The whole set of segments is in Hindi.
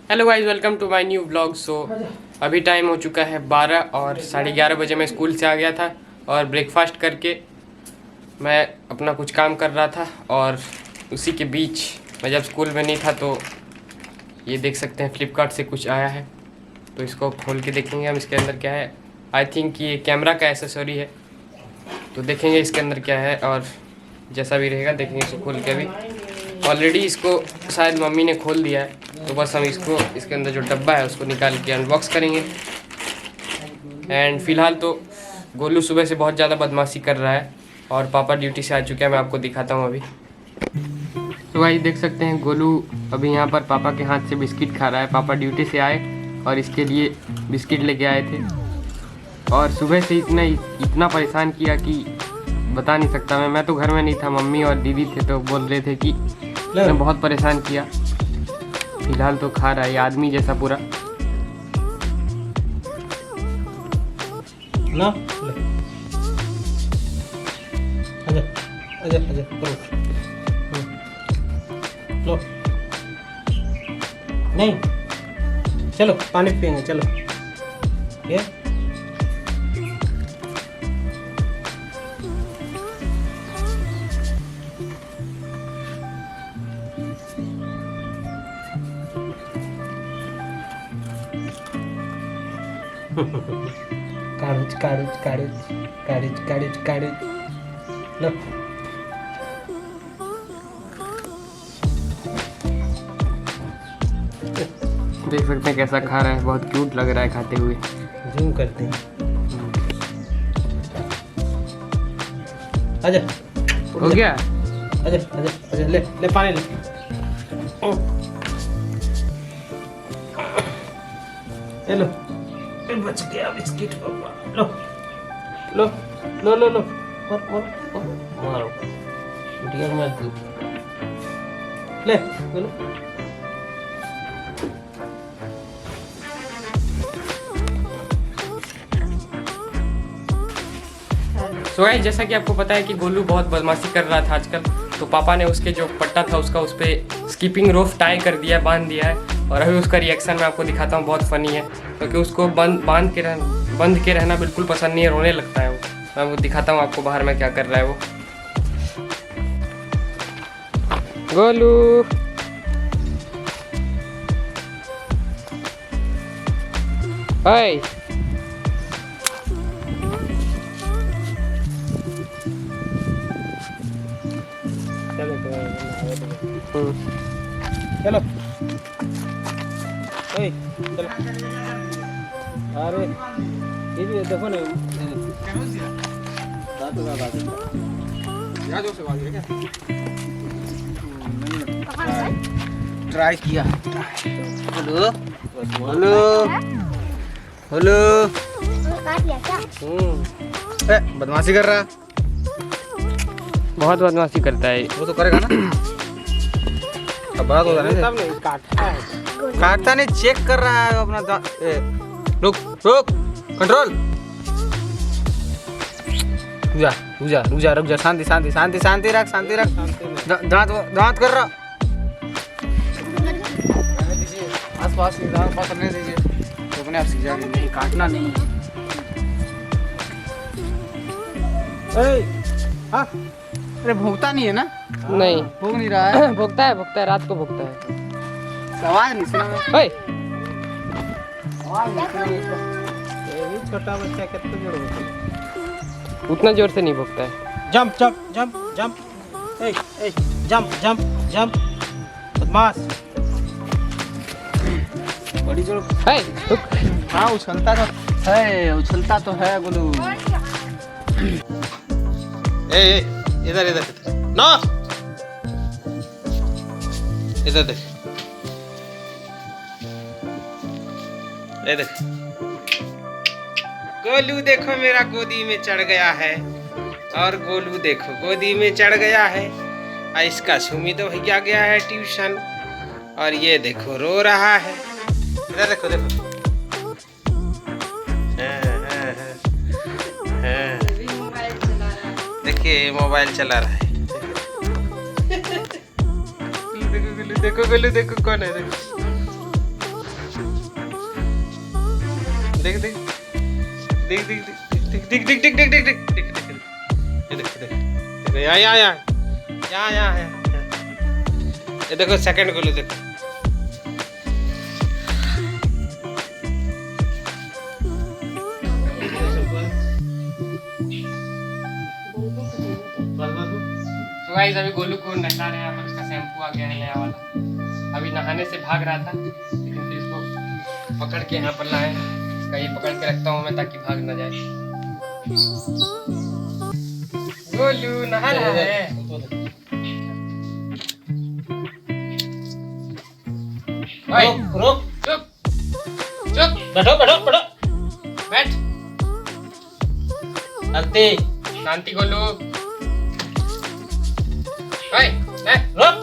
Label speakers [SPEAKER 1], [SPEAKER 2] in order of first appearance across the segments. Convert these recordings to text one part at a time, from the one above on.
[SPEAKER 1] Hello guys, welcome to my new vlog. So अभी टाइम हो चुका है 12 और 11:30 बजे मैं स्कूल से आ गया था और ब्रेकफास्ट करके मैं अपना कुछ काम कर रहा था। और उसी के बीच मैं जब स्कूल में नहीं था तो ये देख सकते हैं फ्लिपकार्ट से कुछ आया है, तो इसको खोल के देखेंगे हम इसके अंदर क्या है। आई थिंक ये कैमरा का एसेसरी है, तो देखेंगे इसके अंदर क्या है और जैसा भी रहेगा देखेंगे इसको खोल के। अभी ऑलरेडी इसको शायद मम्मी ने खोल दिया है, तो बस हम इसको इसके अंदर जो डब्बा है उसको निकाल के अनबॉक्स करेंगे। एंड फिलहाल तो गोलू सुबह से बहुत ज़्यादा बदमाशी कर रहा है और पापा ड्यूटी से आ चुके हैं। मैं आपको दिखाता हूँ अभी। तो भाई देख सकते हैं गोलू अभी यहाँ पर पापा के हाथ से बिस्किट खा रहा है। पापा ड्यूटी से आए और इसके लिए बिस्किट लेके आए थे और सुबह से इतना परेशान किया कि बता नहीं सकता मैं तो घर में नहीं था, मम्मी और दीदी थे तो बोल रहे थे कि मैंने बहुत परेशान किया। फिलहाल तो खा रहा है आदमी जैसा पूरा
[SPEAKER 2] ना। ले आजा आजा आजा लो नहीं, चलो पानी पियेंगे, चलो ये काढ़ुच काढ़ुच काढ़ुच काढ़ुच काढ़ुच काढ़ुच लो।
[SPEAKER 1] देख सकते हैं कैसा खा रहा है, बहुत क्यूट लग रहा है खाते हुए।
[SPEAKER 2] जूम करते हैं, आजा
[SPEAKER 1] हो गया।
[SPEAKER 2] आजा आजा आजा ले ले पानी ले। ये लो, ये बच गया बिस्किट पापा। लो लो लो लो लो मारो डियर मत दो। ले लो।
[SPEAKER 1] सो गाइस, जैसा कि आपको पता है कि गोलू बहुत बदमाशी कर रहा था आजकल, तो पापा ने उसके जो पट्टा था उसका उस पर स्कीपिंग रोप टाई कर दिया, बांध दिया है। और अभी उसका रिएक्शन मैं आपको दिखाता हूँ, बहुत फ़नी है क्योंकि उसको बंद के रहना बिल्कुल पसंद नहीं है, रोने लगता है वो। मैं वो दिखाता हूँ आपको बाहर में क्या कर रहा है वो। गोलू हाय,
[SPEAKER 2] चलो ओए चलो। अरे ये भी देखो ना, ट्राई किया। Hello hello hello. बदमाशी कर रहा,
[SPEAKER 1] बहुत बदमाशी करता है
[SPEAKER 2] वो तो करेगा ना। अब बात हो जाने काटता नहीं, चेक कर रहा है अपना। रुक रुक, कंट्रोल। रुक जा, शांति शांति शांति शांति रख, शांति रख। दांत कर रहा, आसपास करने दीजिए, तो अपने आप सीख जाएंगे। नहीं काटना नहीं। अरे भोगता नहीं है ना?
[SPEAKER 1] नहीं
[SPEAKER 2] भोग नहीं रहा है।
[SPEAKER 1] भोगता है, रात को भोगता है।
[SPEAKER 2] आवाज नहीं सुना
[SPEAKER 1] ओए,
[SPEAKER 2] छोटा बच्चा कितना जोर होता है?
[SPEAKER 1] उतना जोर से नहीं भोगता है।
[SPEAKER 2] जंप जंप जंप जंप, ए ए जंप जंप जंप, बदमाश। बड़ी जोर।
[SPEAKER 1] हाय रुक।
[SPEAKER 2] हाँ उछलता तो है गोलू। ए इधर इधर ना, इधर देख, देख गोलू देखो मेरा गोदी में चढ़ गया है, और गोलू देखो गोदी में चढ़ गया है। और इसका सुमी तो भैया गया है ट्यूशन, और ये देखो रो रहा है। इधर देखो देखो, देखिए मोबाइल चला रहा है। देखो गोलू देखो कौन है, देखो देख देख देख देख देख देख देख देख देख देख देख देख ये देखो देखो यहाँ यहाँ यहाँ यहाँ यहाँ यहाँ ये देखो सेकंड गोलू देखो
[SPEAKER 1] गाइस अभी गोलू को नहला रहे हैं पर उसका शैम्पू आ गया है नया वाला। अभी नहाने से भाग रहा था लेकिन फिर इसको पकड़ के यहाँ पर लाए। इसका ये पकड़ के रखता हूँ मैं ताकि भाग ना जाए। गोलू नहा रहा है।
[SPEAKER 2] रुक
[SPEAKER 1] चुप चुप
[SPEAKER 2] बैठो बैठो बैठो
[SPEAKER 1] बैठ
[SPEAKER 2] शांति
[SPEAKER 1] शांति गोलू। ओए ले
[SPEAKER 2] रुक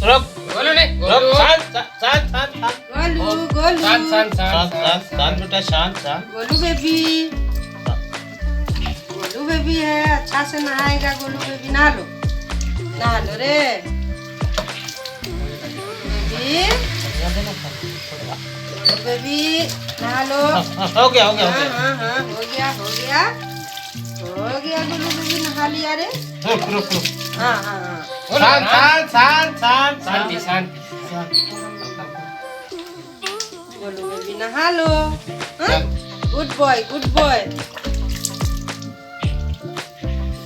[SPEAKER 2] रुक
[SPEAKER 1] गोलू ने
[SPEAKER 2] रुक
[SPEAKER 1] गोलू
[SPEAKER 2] शांत शांत शांत शांत
[SPEAKER 3] गोलू गोलू
[SPEAKER 1] शांत शांत
[SPEAKER 2] शांत
[SPEAKER 1] शांत
[SPEAKER 2] शांत शांत बेटा शांत शांत
[SPEAKER 3] गोलू बेबी है, अच्छा से नहाएगा गोलू बेबी। नहा लो रे गोलू बेबी नहा लो।
[SPEAKER 2] हो गया हो गया हो
[SPEAKER 3] हाँ
[SPEAKER 2] गया
[SPEAKER 3] हाँ हाँ हो गया गोलू बेबी नहा लिया रे।
[SPEAKER 2] रुक रुक रुक
[SPEAKER 3] हाँ हाँ हाँ
[SPEAKER 2] शांत शांत शांत शांत
[SPEAKER 1] शांति शांति।
[SPEAKER 3] गोलू बेबी नहा लो। Good boy good boy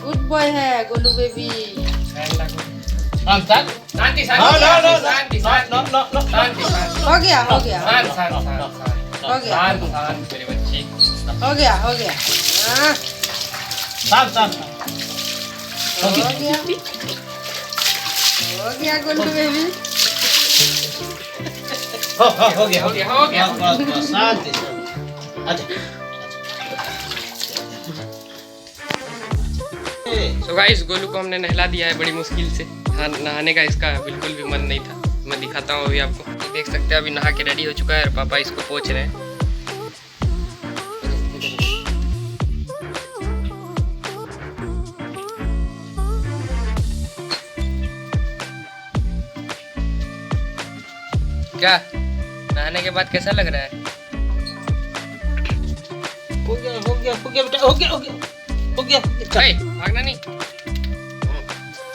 [SPEAKER 3] good boy है गोलू बेबी।
[SPEAKER 2] शांत शांत
[SPEAKER 1] Shanti
[SPEAKER 2] no no no
[SPEAKER 1] Shanti
[SPEAKER 2] no no no no
[SPEAKER 1] Shanti Shanti.
[SPEAKER 3] हो गया
[SPEAKER 1] शांत शांत शांत
[SPEAKER 3] हो गया
[SPEAKER 1] शांत शांत मेरे बच्चे।
[SPEAKER 3] हो गया हाँ
[SPEAKER 2] शांत शांत
[SPEAKER 3] हो गया गोलू बेबी।
[SPEAKER 2] हो गया
[SPEAKER 1] हो गया हो गया।
[SPEAKER 2] बस बस शांति अच्छा
[SPEAKER 1] तो गाइस गोलू को हमने नहला दिया है बड़ी मुश्किल से। हाँ नहाने का इसका बिल्कुल भी मन नहीं था। मैं दिखाता हूँ अभी आपको। ये देख सकते हैं अभी नहा के रेडी हो चुका है और पापा इसको पोंछ रहे हैं। क्या नहाने के बाद कैसा लग रहा है?
[SPEAKER 2] हो गया हो गया हो गया बेटा हो गया हो गया हो गया
[SPEAKER 1] ए, भागना नहीं।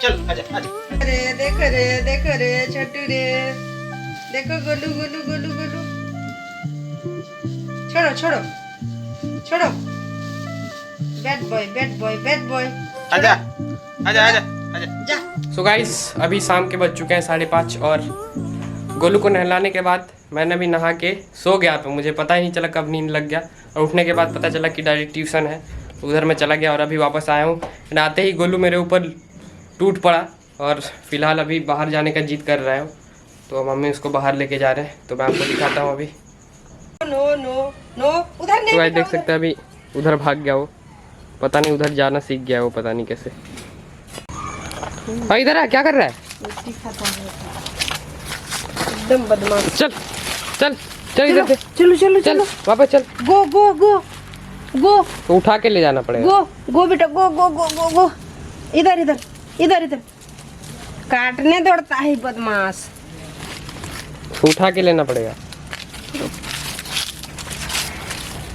[SPEAKER 2] चल आजा आजा
[SPEAKER 3] देखो रे छोटू रे। देखो गोलू गोलू गोलू गोलू। छोड़ो छोड़ो छोड़ो। Bad boy bad boy bad boy.
[SPEAKER 2] आजा आजा आजा आजा
[SPEAKER 3] जा।
[SPEAKER 1] सो गाइस अभी शाम के बज चुके हैं 5:30 और गोलू को नहलाने के बाद मैंने भी नहा के सो गया। तो मुझे पता ही नहीं चला कब नींद लग गया और उठने के बाद पता चला कि डायरेक्ट ट्यूशन है। उधर मैं चला गया और अभी वापस आया हूँ। आते ही गोलू मेरे ऊपर टूट पड़ा और फिलहाल अभी बाहर जाने का जिद कर रहा है। तो मम्मी उसको बाहर लेके जा रहे हैं तो मैं आपको दिखाता हूँ अभी।
[SPEAKER 3] नो नो नो उधर नहीं।
[SPEAKER 1] तो गाइस देख सकते हैं अभी उधर भाग गया वो। पता नहीं उधर जाना सीख गया वो, पता नहीं कैसे। भाई इधर आ, क्या कर रहा है?
[SPEAKER 3] एकदम बदमाश।
[SPEAKER 1] चल चल चल इधर से
[SPEAKER 3] चलो चलो
[SPEAKER 1] चल वापस चल।
[SPEAKER 3] गो गो गो गो
[SPEAKER 1] तो उठा के ले जाना पड़ेगा।
[SPEAKER 3] गो गो बेटा गो गो गो गो गो। इधर इधर इधर इधर काटने दौड़ता है बदमाश।
[SPEAKER 1] तो उठा के लेना पड़ेगा।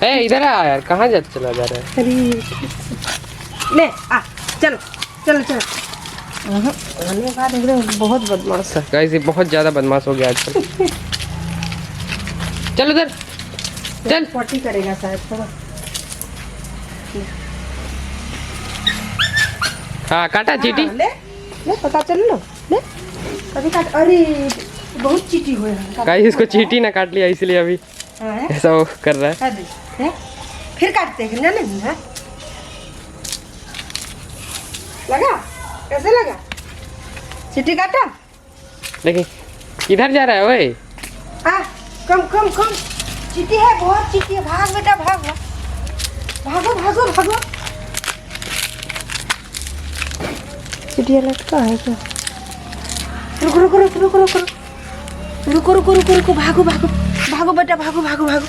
[SPEAKER 1] ए इधर आ यार, कहाँ जा चला जा रहा है?
[SPEAKER 3] अरे ले आ चलो चलो चलो। आने के बाद एकदम बहुत बदमाश है।
[SPEAKER 1] गाइस ये बहुत ज़्यादा बदमाश हो गया आजकल। चल उधर चल।
[SPEAKER 3] पॉटी करेगा शायद थोड़ा।
[SPEAKER 1] हाँ काटा चीटी।
[SPEAKER 3] ले ले पता चल लो ले अभी काट। अरे बहुत चीटी हुआ है।
[SPEAKER 1] गाइस इसको चीटी ना काट लिया इसलिए अभी
[SPEAKER 3] हाँ, है?
[SPEAKER 1] ऐसा वो कर रहा है।
[SPEAKER 3] कर दे, है? फिर काटते हैं ना नहीं है? लगा कैसे लगा? चीटी काटा?
[SPEAKER 1] लेकिन किधर जा रहा है ओए?
[SPEAKER 3] आ कम कम कम चीटी है, बहुत चीटी है। भाग बेटा भाग भागो भागो भागो। चिड़िया लटका है क्या? रुको रुको रुको रुको रुको रुको रुको रुको रुको भागो भागो भागो बेटा भागो भागो भागो।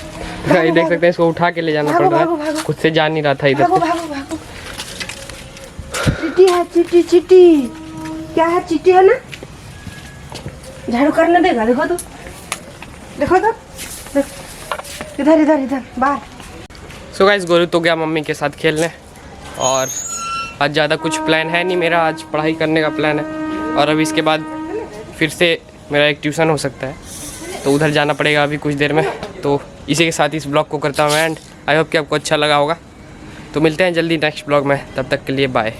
[SPEAKER 1] गाइस देख सकते हैं इसको उठा के ले जाना
[SPEAKER 3] भागो,
[SPEAKER 1] पड़ रहा
[SPEAKER 3] भागो,
[SPEAKER 1] है।
[SPEAKER 3] भागो।
[SPEAKER 1] खुद से जा नहीं रहा था इधर
[SPEAKER 3] भागो
[SPEAKER 1] से।
[SPEAKER 3] भागो भागो। चीटी है चीटी चीटी। क्या है? चीटी है ना? झाड़ू करने देगा? देखो तो, देखो तो, देख, इधर इधर इधर बाहर।
[SPEAKER 1] सो गाइस गोलू तो गया मम्मी के साथ खेलने, और आज ज़्यादा कुछ प्लान है नहीं मेरा, आज पढ़ाई करने का प्लान है। और अभी इसके बाद फिर से मेरा एक ट्यूशन हो सकता है, तो उधर जाना पड़ेगा अभी कुछ देर में। तो इसी के साथ इस ब्लॉग को करता हूँ एंड आई होप कि आपको अच्छा लगा होगा। तो मिलते हैं जल्दी नेक्स्ट ब्लॉग में, तब तक के लिए बाय।